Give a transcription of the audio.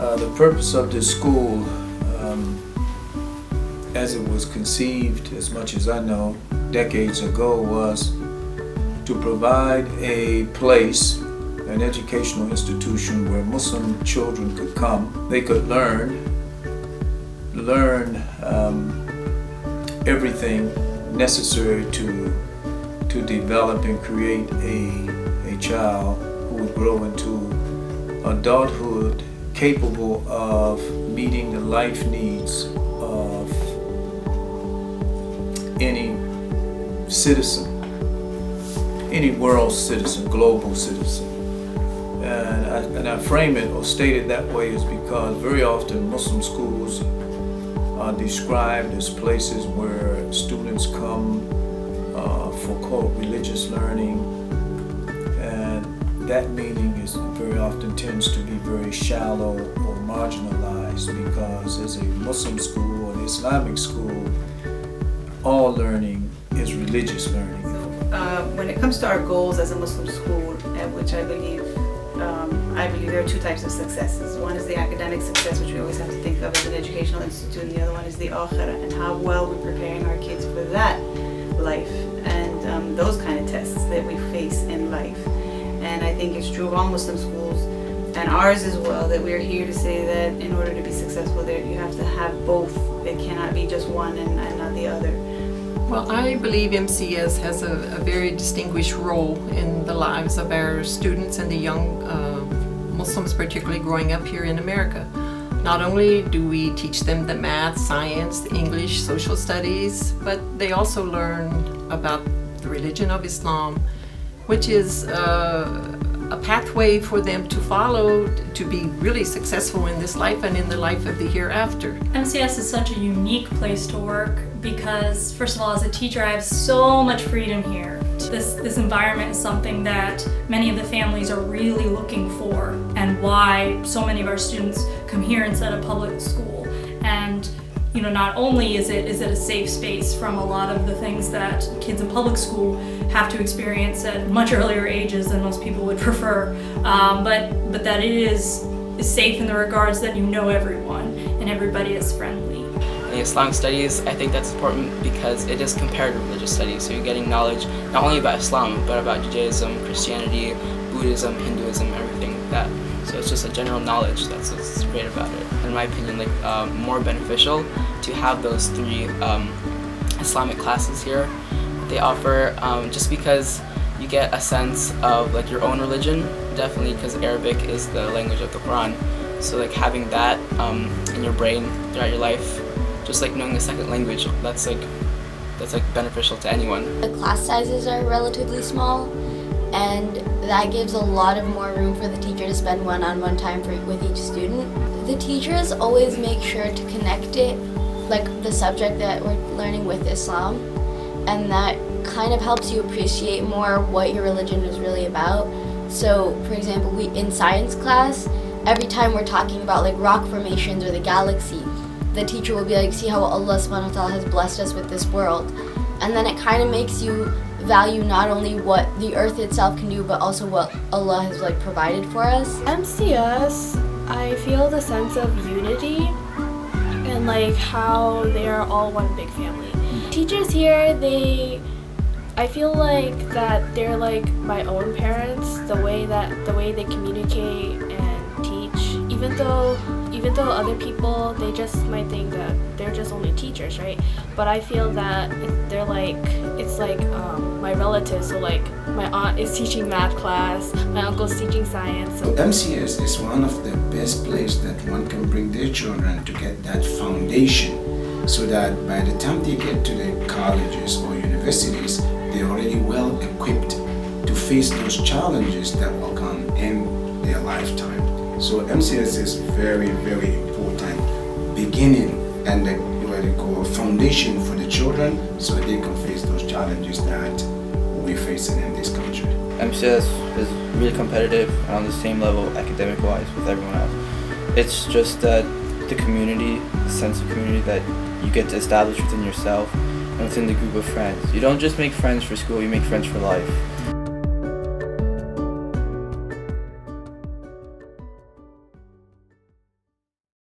The purpose of this school, as it was conceived, as much as I know, decades ago, was to provide a place, an educational institution where Muslim children could come. They could learn everything necessary to develop and create a child who would grow into adulthood capable of meeting the life needs of any citizen, any world citizen, global citizen. And I frame it or state it that way is because very often Muslim schools are described as places where students come for quote religious learning, and that meaning is very often tends to be very shallow or marginalized, because as a Muslim school or an Islamic school, all learning is religious learning. When it comes to our goals as a Muslim school, which I believe there are two types of successes. One is the academic success, which we always have to think of as an educational institute, and the other one is the akhirah, and how well we're preparing our kids for that life and those kind of tests that we face in life. And I think it's true of all Muslim schools, and ours as well, that we're here to say that in order to be successful there, you have to have both. It cannot be just one and not the other. Well, I believe MCS has a very distinguished role in the lives of our students and the young Muslims, particularly growing up here in America. Not only do we teach them the math, science, English, social studies, but they also learn about the religion of Islam, which is a pathway for them to follow to be really successful in this life and in the life of the hereafter. MCS is such a unique place to work because, first of all, as a teacher, I have so much freedom here. This environment is something that many of the families are really looking for, and why so many of our students come here instead of public school. And not only is it a safe space from a lot of the things that kids in public school have to experience at much earlier ages than most people would prefer, but that it is safe in the regards that you know everyone and everybody is friendly. In Islamic studies, I think that's important because it is comparative religious studies, so you're getting knowledge not only about Islam, but about Judaism, Christianity, Buddhism, Hinduism, everything like that. So it's just a general knowledge that's what's great about it. In my opinion, more beneficial to have those three Islamic classes here that they offer, just because you get a sense of your own religion, definitely, because Arabic is the language of the Quran. So having that in your brain throughout your life, just knowing a second language, that's beneficial to anyone. The class sizes are relatively small, and that gives a lot of more room for the teacher to spend one-on-one time with each student. The teachers always make sure to connect it, the subject that we're learning, with Islam, and that kind of helps you appreciate more what your religion is really about. So, for example, in science class, every time we're talking about rock formations or the galaxy, the teacher will be see how Allah subhanahu wa ta'ala has blessed us with this world. And then it kind of makes you value not only what the earth itself can do, but also what Allah has provided for us. MCS, I feel the sense of unity and how they are all one big family. Teachers here, I feel that they're my own parents, the way they communicate and teach, even though other people, they just might think that they're just only teachers, right? But I feel that they're it's my relatives. So my aunt is teaching math class, my uncle's teaching science. So MCS is one of the best places that one can bring their children to get that foundation, so that by the time they get to the colleges or universities, they're already well equipped to face those challenges that will come in their lifetime. So MCS is very, very important beginning and what they call foundation for the children, so they can face those challenges that we're facing in this country. MCS is really competitive and on the same level academic-wise with everyone else. It's just that the community, the sense of community that you get to establish within yourself and within the group of friends. You don't just make friends for school, you make friends for life.